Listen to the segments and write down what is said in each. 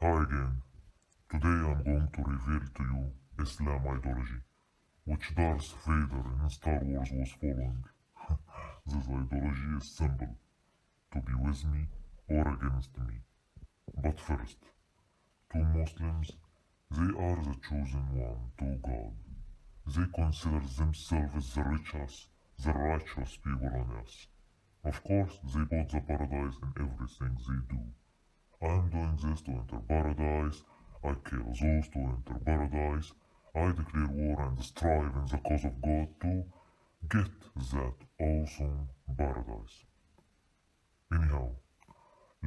Hi again. Today I'm going to reveal to you Islam idology, which Darth Vader in Star Wars was following. This ideology is simple, to be with me or against me. But first, to Muslims, they are the chosen one to God. They consider themselves the righteous people on earth. Of course, they put the paradise in everything they do. I am doing this to enter paradise. I kill those to enter paradise. I declare war and strive in the cause of God to get that awesome paradise. Anyhow,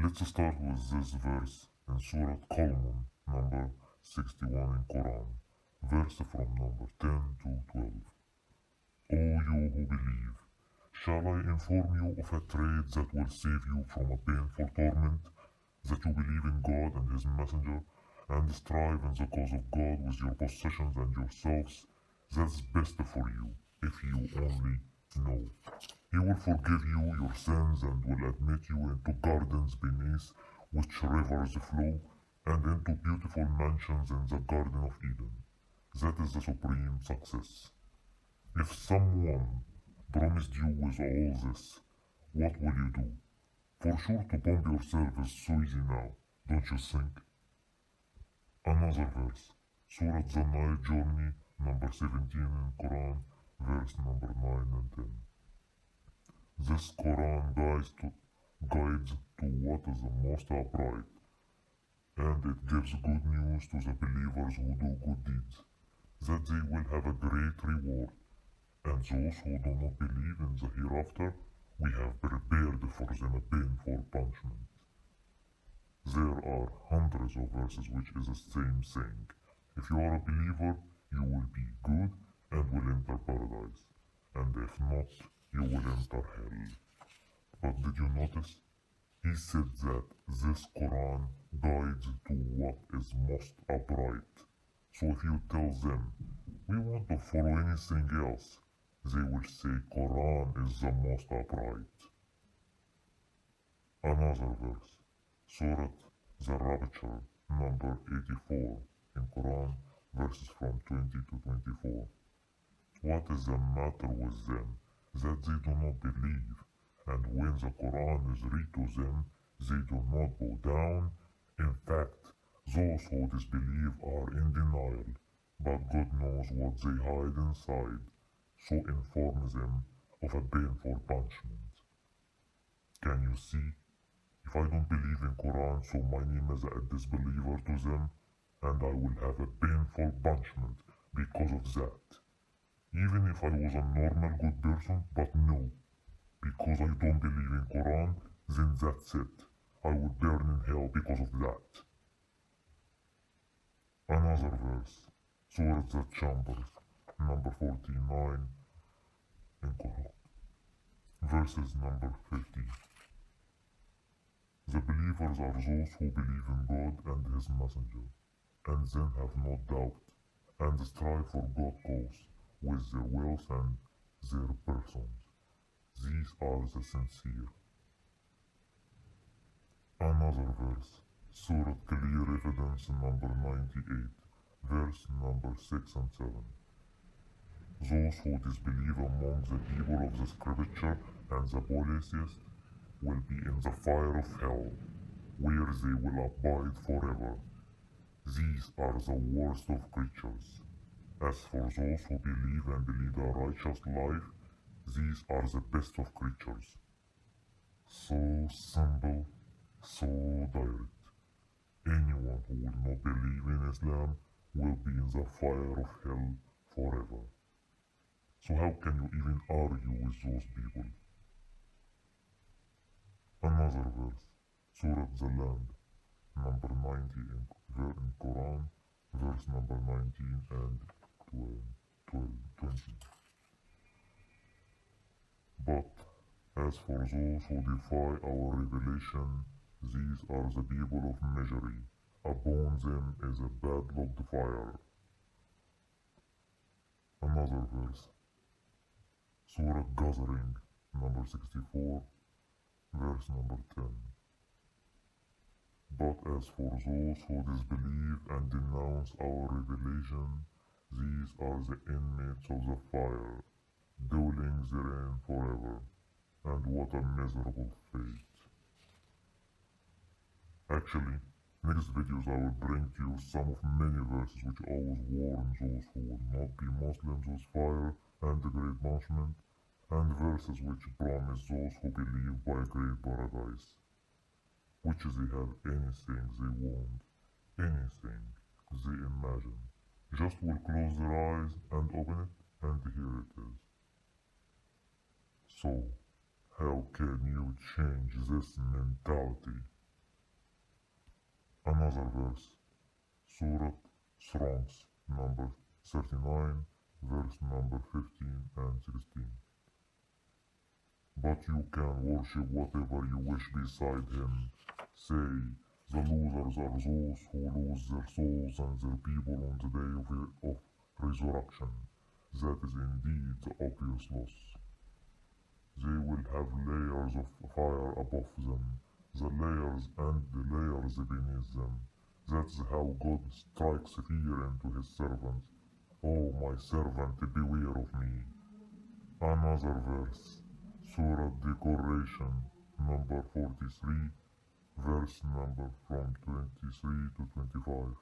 let's start with this verse in Surat number 61 in Quran, verse from number 10 to 12. O you who believe, shall I inform you of a trade that will save you from a painful torment? That you believe in God and His Messenger, and strive in the cause of God with your possessions and yourselves, that's best for you, if you only know. He will forgive you your sins and will admit you into gardens beneath which rivers flow, and into beautiful mansions in the Garden of Eden. That is the supreme success. If someone promised you with all this, what will you do? For sure to bomb yourself is so easy now, don't you think? Another verse, Surah the Night Journey, number 17 in Quran, verse number 9 and 10. This Quran guides to what is the most upright, and it gives good news to the believers who do good deeds, that they will have a great reward, and those who do not believe in the hereafter, we have prepared for them a painful punishment. There are hundreds of verses which is the same thing. If you are a believer, you will be good and will enter paradise, and if not, you will enter hell. But did you notice? He said that this Quran guides to what is most upright. So if you tell them, we want to follow anything else, they will say Quran is the most upright. Another verse, Surat the Rupture, number 84 in Quran, verses from 20 to 24. What is the matter with them that they do not believe, and when the Quran is read to them, they do not bow down? In fact, those who disbelieve are in denial, but God knows what they hide inside, so inform them of a painful punishment. Can you see? If I don't believe in Quran, so my name is a disbeliever to them, and I will have a painful punishment because of that. Even if I was a normal good person, but no, because I don't believe in Quran, then that's it. I will burn in hell because of that. Another verse, Surah the Chambers, number 49 in Quran, verses number 50. The believers are those who believe in God and His Messenger, and then have no doubt, and strive for God's cause with their wealth and their persons. These are the sincere. Another verse, Surah Clear Evidence number 98, verse number 6 and 7. Those who disbelieve among the people of the scripture and the polytheists will be in the fire of hell, where they will abide forever. These are the worst of creatures. As for those who believe and lead a righteous life, these are the best of creatures. So simple, so direct. Anyone who will not believe in Islam will be in the fire of hell forever. So how can you even argue with those people? Another verse, Surah the Land, number 90 in Quran, verse number 19 and 20. But as for those who defy our revelation, these are the people of misery. Upon them is a bad-looked fire. Another verse, Surah Gathering, number 64, verse number 10. But as for those who disbelieve and denounce our revelation, these are the inmates of the fire, dwelling therein forever. And what a miserable fate. Actually, next videos I will bring to you some of many verses which always warn those who will not be Muslims with fire and the great punishment, and verses which promise those who believe by a great paradise, which they have anything they want, anything they imagine. Just will close their eyes and open it, and here it is. So, how can you change this mentality? Another verse, surat Songs, number 39, verse number 15 and 16. But you can worship whatever you wish beside him. Say, the losers are those who lose their souls and their people on the day of resurrection. That is indeed the obvious loss. They will have layers of fire above them, the layers and the layers beneath them. That's how God strikes fear into his servants. Oh, my servant, beware of me. Another verse, Surah Decoration, number 43, verse number from 23 to 25.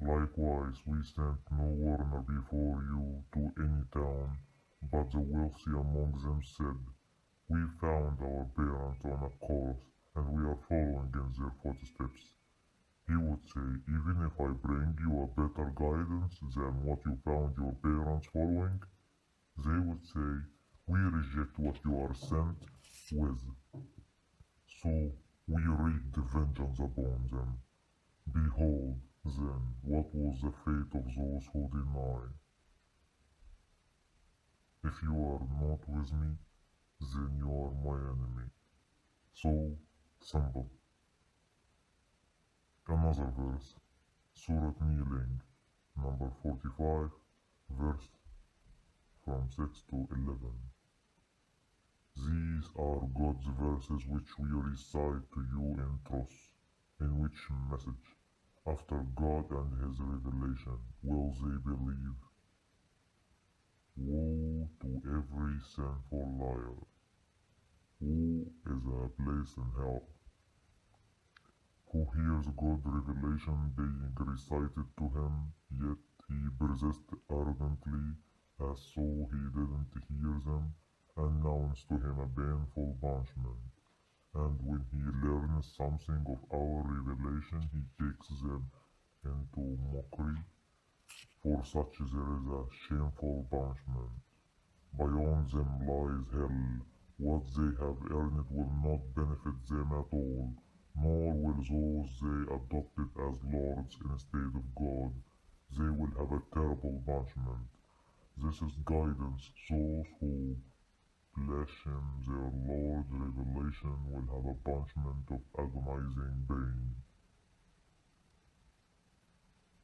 Likewise, we sent no warner before you to any town, but the wealthy among them said, we found our parents on a course, and we are following in their footsteps. He would say, even if I bring you a better guidance than what you found your parents following, they would say, we reject what you are sent with. So we wreaked vengeance upon them. Behold, then, what was the fate of those who deny? If you are not with me, then you are my enemy. So simple. Another verse, Surat Kneeling, number 45, verse from 6 to 11. These are God's verses which we recite to you in truth, in which message, after God and his revelation, will they believe? Woe to every sinful liar, who is a place in hell, who hears God's revelation being recited to him, yet he persists arrogantly as so he didn't hear them, announced to him a painful punishment. And when he learns something of our revelation, he takes them into mockery. For such there is a shameful punishment. Beyond them lies hell. What they have earned will not benefit them at all, nor will those they adopted as lords instead of God. They will have a terrible punishment. This is guidance. Those who blaspheme their Lord's revelation will have a punishment of agonizing pain.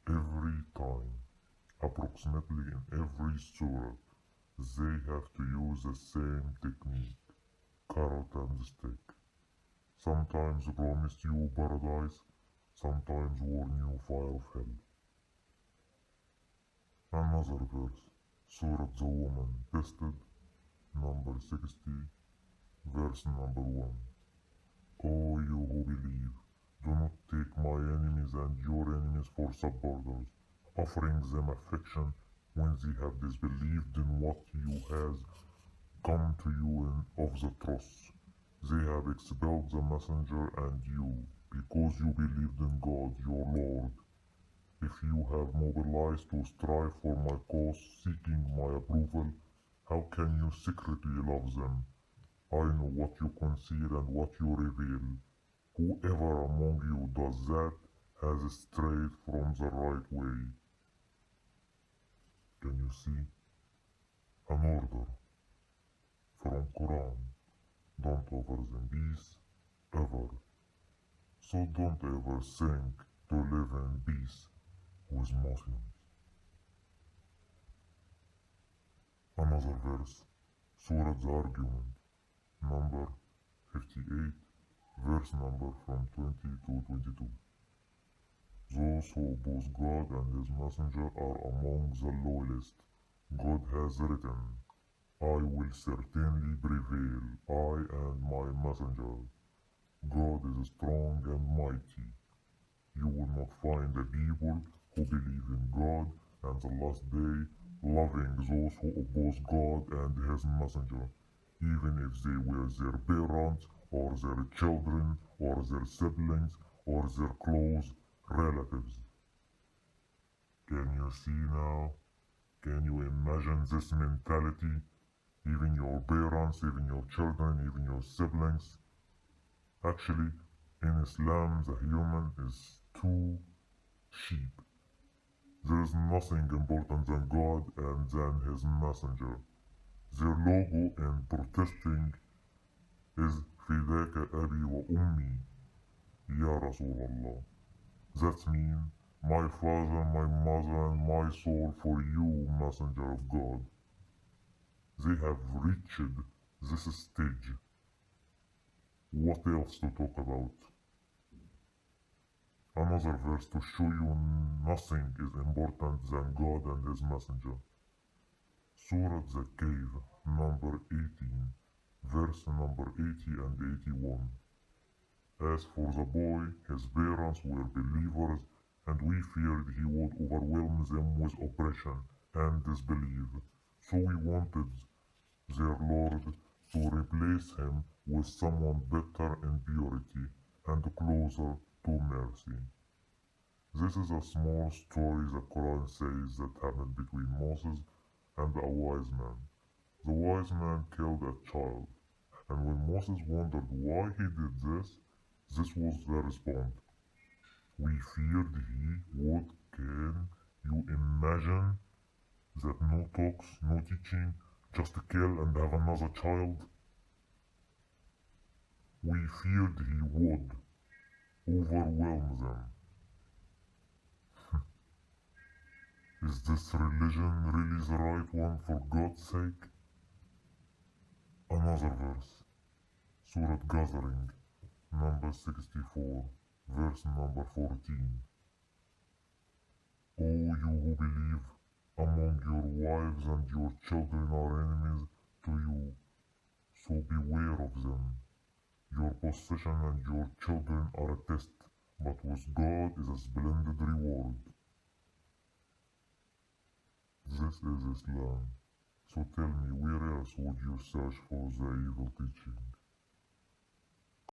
Every time, approximately in every surah, they have to use the same technique, carrot and stick. Sometimes promise you paradise, sometimes warn you fire of hell. Another verse, Surah the Woman Tested, number 60, verse number 1. O you who believe, do not take my enemies and your enemies for supporters, offering them affection when they have disbelieved in what you has come to you of the truth. They have expelled the messenger and you, because you believed in God, your Lord. If you have mobilized to strive for my cause, seeking my approval, how can you secretly love them? I know what you conceal and what you reveal. Whoever among you does that has strayed from the right way. Can you see? An order from Quran. Don't offer them peace, ever. So don't ever think to live in peace with Muslims. Another verse, Surah the Argument, number 58, verse number from 20 to 22. Those who oppose God and his messenger are among the loyalist. God has written, I will certainly prevail, I and my messenger. God is strong and mighty. You will not find a people who believe in God and the last day, loving those who oppose God and his messenger, even if they were their parents or their children or their siblings or their close relatives. Can you see now? Can you imagine this mentality? Even your parents, even your children, even your siblings. Actually, in Islam, the human is too cheap. There is nothing important than God and than his messenger. Their logo in protesting is Fidaka Abi wa Ummi, Ya Rasulallah. That means my father, my mother, and my soul for you, messenger of God. They have reached this stage. What else to talk about? Another verse to show you nothing is important than God and his messenger. Surat the Cave, number 18, verse number 80 and 81. As for the boy, his parents were believers, and we feared he would overwhelm them with oppression and disbelief. So we wanted their Lord to replace him with someone better in purity and closer to mercy. This is a small story the Quran says that happened between Moses and a wise man. The wise man killed a child, and when Moses wondered why he did this was the response. We feared he would. Can you imagine that? No talks, no teaching, just kill and have another child? We feared he would overwhelm them. Is this religion really the right one for God's sake? Another verse, Surat Gathering, number 64, verse number 14. O you who believe, among your wives and your children are enemies to you, so beware of them. Your possession and your children are a test, but with God is a splendid reward. This is Islam. So tell me, where else would you search for the evil teaching?